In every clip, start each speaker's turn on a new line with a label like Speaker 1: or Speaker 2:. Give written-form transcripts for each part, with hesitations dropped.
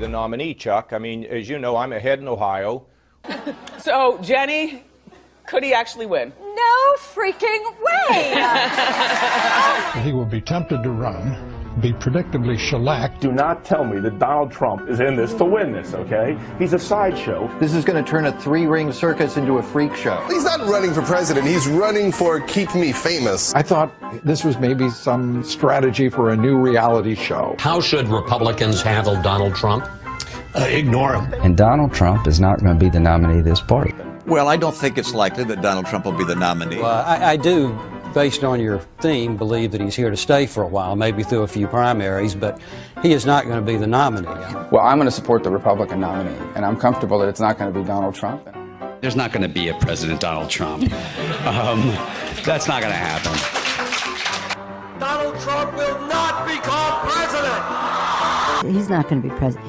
Speaker 1: the nominee, Chuck. I mean, as you know, I'm ahead in Ohio.
Speaker 2: So, Jenny, could he actually win?
Speaker 3: No freaking way!
Speaker 4: He will be tempted to run, be predictably shellacked.
Speaker 5: Do not tell me that Donald Trump is in this to win this, okay? He's a sideshow.
Speaker 6: This is going to turn a three-ring circus into a freak show.
Speaker 7: He's not running for president. He's running for Keep Me Famous.
Speaker 4: I thought this was maybe some strategy for a new reality show.
Speaker 8: How should Republicans handle Donald Trump?
Speaker 9: Ignore him.
Speaker 10: And Donald Trump is not going to be the nominee of this party.
Speaker 11: Well, I don't think it's likely that Donald Trump will be the nominee.
Speaker 12: Well, I do, based on your theme, believe that he's here to stay for a while, maybe through a few primaries, but he is not going to be the nominee.
Speaker 10: Well, I'm going to support the Republican nominee, and I'm comfortable that it's not going to be Donald Trump.
Speaker 13: There's not going to be a President Donald Trump. That's not going to happen.
Speaker 9: Donald Trump will not become president.
Speaker 14: He's not going to be president.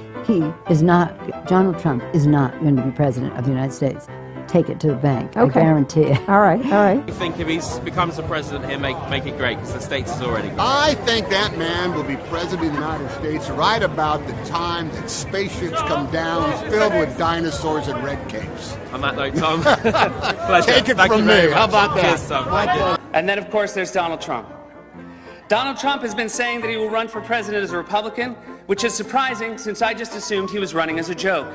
Speaker 14: Donald Trump is not going to be president of the United States. Take it to the bank. Okay. I guarantee it.
Speaker 3: All right, all right.
Speaker 15: I think if he becomes the president, he'll make it great, because the States is already great.
Speaker 16: I think that man will be president of the United States right about the time that spaceships come down filled with dinosaurs and red capes.
Speaker 15: On that note, Tom,
Speaker 16: take it from me. How about that?
Speaker 15: Cheers, Tom.
Speaker 17: And then, of course, there's Donald Trump. Donald Trump has been saying that he will run for president as a Republican, which is surprising since I just assumed he was running as a joke.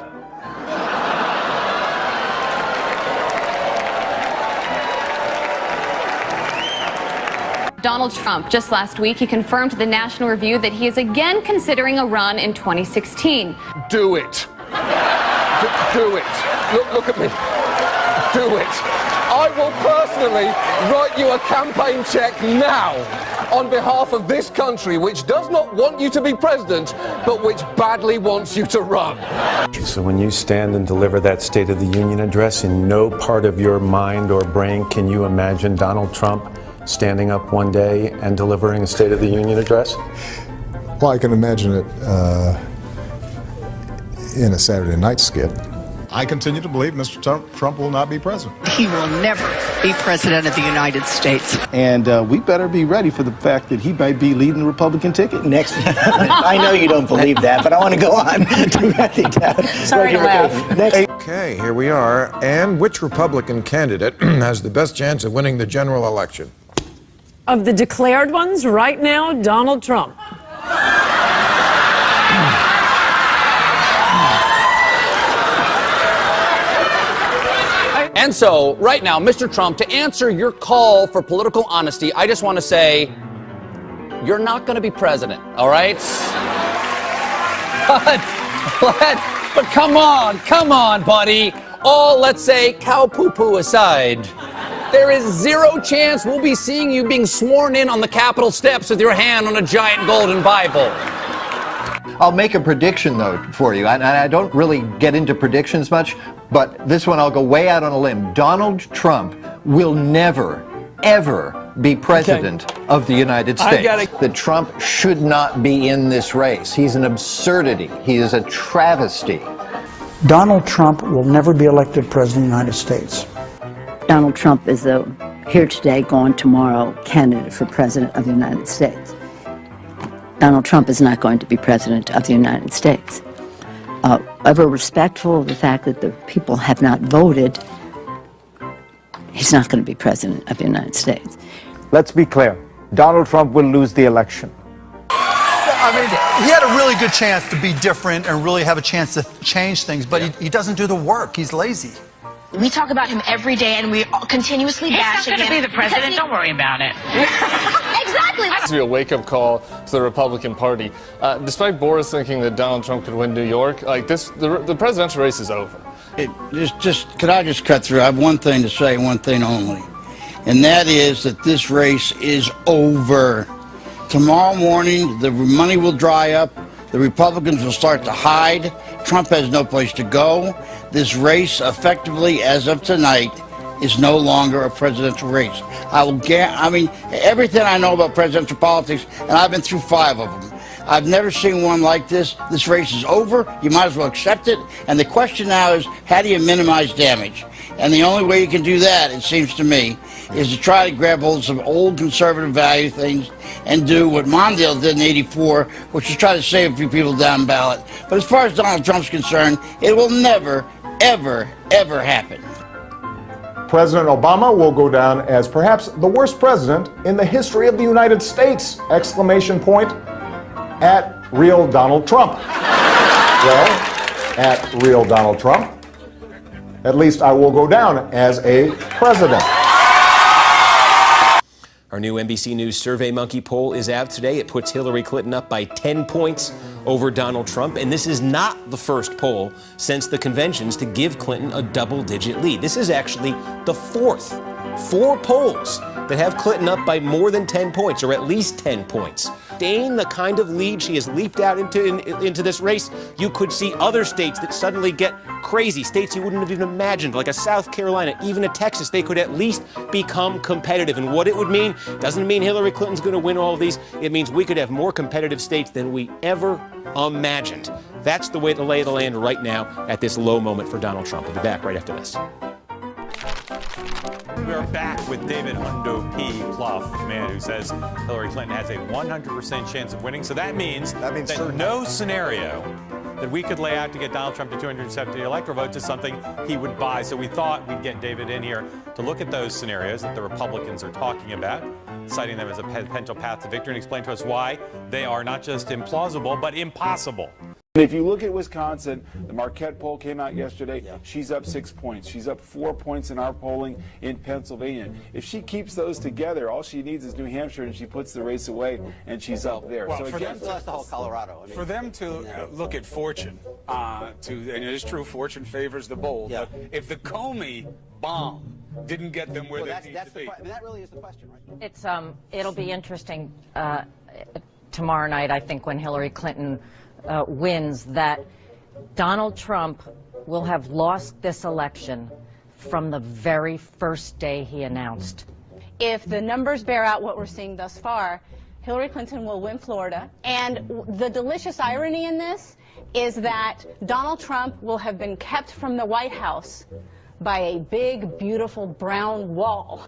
Speaker 18: Donald Trump, just last week, he confirmed to the National Review that he is again considering a run in 2016.
Speaker 19: Do it. Do it. Look at me. Do it. I will personally write you a campaign check now on behalf of this country, which does not want you to be president, but which badly wants you to run.
Speaker 20: So when you stand and deliver that State of the Union address, in no part of your mind or brain can you imagine Donald Trump standing up one day and delivering a State of the Union address?
Speaker 7: Well, I can imagine it in a Saturday night skit. I continue to believe Mr. Trump will not be president.
Speaker 5: He will never be president of the United States.
Speaker 4: And we better be ready for the fact that he might be leading the Republican ticket next.
Speaker 14: I know you don't believe that, but I want to go on.
Speaker 5: Sorry to laugh.
Speaker 18: Okay, here we are. And which Republican candidate has the best chance of winning the general election?
Speaker 8: Of the declared ones, right now, Donald Trump.
Speaker 3: And so, right now, Mr. Trump, to answer your call for political honesty, I just want to say, you're not going to be president, all right? But come on, buddy. All, let's say, cow poo-poo aside, there is zero chance we'll be seeing you being sworn in on the Capitol steps with your hand on a giant golden Bible.
Speaker 6: I'll make a prediction, though, for you. And I don't really get into predictions much, but this one I'll go way out on a limb. Donald Trump will never, ever be president of the United States. That Trump should not be in this race. He's an absurdity. He is a travesty.
Speaker 14: Donald Trump will never be elected president of the United States. Donald Trump is a here today, gone tomorrow candidate for president of the United States. Donald Trump is not going to be president of the United States. Ever respectful of the fact that the people have not voted, he's not going to be president of the United States.
Speaker 4: Let's be clear. Donald Trump will lose the election.
Speaker 14: I mean, he had a really good chance to be different and really have a chance to change things, but he doesn't do the work. He's lazy.
Speaker 5: We talk about him every day, and we continuously bash him. He's not going to be the president. Don't worry about it. Exactly.
Speaker 15: This will be a wake-up call to the Republican Party. Despite Boris thinking that Donald Trump could win New York, like this, the presidential race is over.
Speaker 14: Could I just cut through? I have one thing to say, one thing only, and that is that this race is over. Tomorrow morning, the money will dry up. The Republicans will start to hide. Trump has no place to go. This race, effectively, as of tonight, is no longer a presidential race. I mean, everything I know about presidential politics, and I've been through 5 of them, I've never seen one like this. This race is over. You might as well accept it. And the question now is, how do you minimize damage? And the only way you can do that, it seems to me, is to try to grab hold of some old conservative value things and do what Mondale did in '84, which is try to save a few people down ballot. But as far as Donald Trump's concerned, it will never, ever, ever happen.
Speaker 7: President Obama will go down as perhaps the worst president in the history of the United States! Exclamation point at real Donald Trump. Well, at real Donald Trump, at least I will go down as a president.
Speaker 21: Our new NBC News SurveyMonkey poll is out today. It puts Hillary Clinton up by 10 points over Donald Trump. And this is not the first poll since the conventions to give Clinton a double-digit lead. This is actually the fourth. 4 polls that have Clinton up by more than 10 points, or at least 10 points. Staying the kind of lead she has leaped out into this race, you could see other states that suddenly get crazy, states you wouldn't have even imagined, like a South Carolina, even a Texas. They could at least become competitive. And what it would mean doesn't mean Hillary Clinton's going to win all of these. It means we could have more competitive states than we ever imagined. That's the lay of the land right now at this low moment for Donald Trump. We'll be back right after this.
Speaker 22: We're back with David Hundo P. Plouffe, the man who says Hillary Clinton has a 100% chance of winning. So that means that no scenario that we could lay out to get Donald Trump to 270 electoral votes is something he would buy. So we thought we'd get David in here to look at those scenarios that the Republicans are talking about, citing them as a potential path to victory, and explain to us why they are not just implausible, but impossible.
Speaker 23: And if you look at Wisconsin, the Marquette poll came out yesterday. She's up 6 points. She's up 4 points in our polling in Pennsylvania. If she keeps those together, all she needs is New Hampshire, and she puts the race away, and she's up there.
Speaker 24: Well,
Speaker 23: so
Speaker 24: for
Speaker 23: again,
Speaker 24: them, the whole Colorado. I mean, for them to look at fortune, and it is true, fortune favors the bold. But if the Comey bomb didn't get them where they need to be,
Speaker 25: that really is the question, right? It's it'll be interesting tomorrow night. I think when Hillary Clinton wins, that Donald Trump will have lost this election from the very first day he announced.
Speaker 26: If the numbers bear out what we're seeing thus far, Hillary Clinton will win Florida. And the delicious irony in this is that Donald Trump will have been kept from the White House by a big, beautiful brown wall.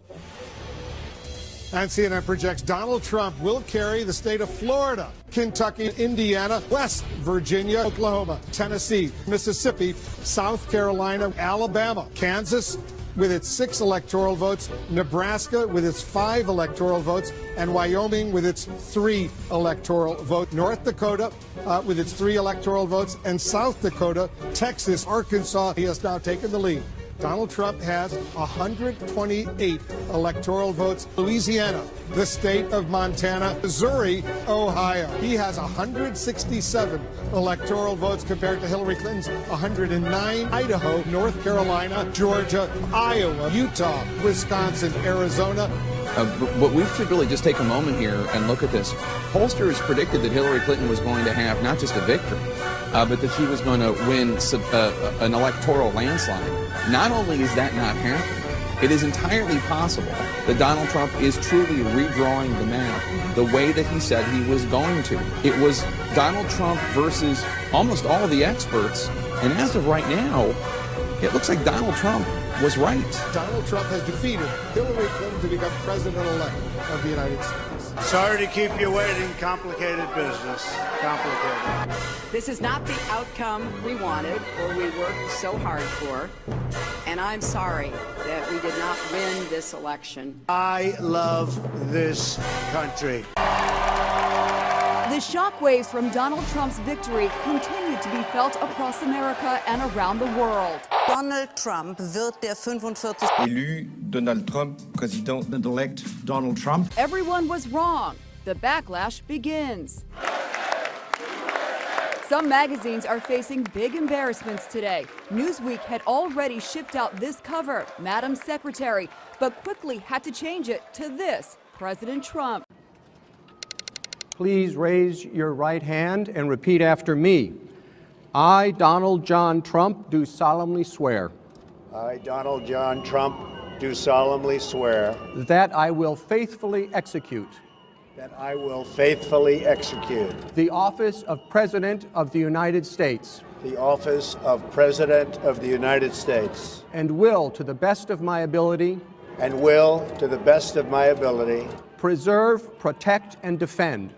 Speaker 27: And CNN projects Donald Trump will carry the state of Florida, Kentucky, Indiana, West Virginia, Oklahoma, Tennessee, Mississippi, South Carolina, Alabama, Kansas with its 6 electoral votes, Nebraska with its 5 electoral votes, and Wyoming with its 3 electoral votes, North Dakota with its 3 electoral votes, and South Dakota, Texas, Arkansas. He has now taken the lead. Donald Trump has 128 electoral votes. Louisiana, the state of Montana, Missouri, Ohio. He has 167 electoral votes compared to Hillary Clinton's 109. Idaho, North Carolina, Georgia, Iowa, Utah, Wisconsin, Arizona.
Speaker 28: But we should really just take a moment here and look at this. Pollsters predicted that Hillary Clinton was going to have not just a victory, but that she was going to win an electoral landslide. Not only is that not happening, it is entirely possible that Donald Trump is truly redrawing the map the way that he said he was going to. It was Donald Trump versus almost all of the experts, and as of right now, it looks like Donald Trump was right.
Speaker 27: Donald Trump has defeated Hillary Clinton to become president-elect of the United States.
Speaker 29: Sorry to keep you waiting. Complicated business. Complicated.
Speaker 30: This is not the outcome we wanted or we worked so hard for. And I'm sorry that we did not win this election.
Speaker 29: I love this country.
Speaker 31: The shockwaves from Donald Trump's victory continue to be felt across America and around the world.
Speaker 32: Donald Trump wird der 45.
Speaker 33: Élu Donald Trump, President-elect Donald Trump.
Speaker 31: Everyone was wrong. The backlash begins. Some magazines are facing big embarrassments today. Newsweek had already shipped out this cover, Madam Secretary, but quickly had to change it to this, President Trump.
Speaker 34: Please raise your right hand and repeat after me. I, Donald John Trump, do solemnly swear.
Speaker 29: I, Donald John Trump, do solemnly swear.
Speaker 34: That I will faithfully execute.
Speaker 29: that I will faithfully execute
Speaker 34: the office of President of the United States
Speaker 29: the office of President of the United States
Speaker 34: and will, to the best of my ability, preserve, protect, and defend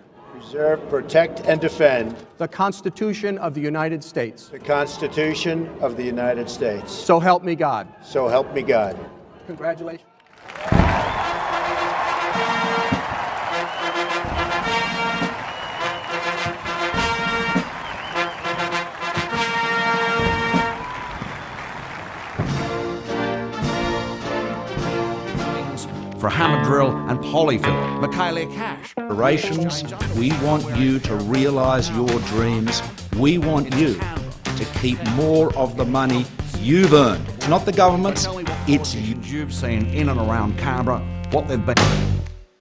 Speaker 34: the Constitution of the United States.
Speaker 29: The Constitution of the United States.
Speaker 34: So help me God.
Speaker 29: So help me God.
Speaker 34: Congratulations.
Speaker 1: For Hamadrill and Polyfill, Michaela Cash. We want you to realise your dreams. We want you to keep more of the money you've earned. It's not the government's, it's you. You've seen in and around Canberra what they've been.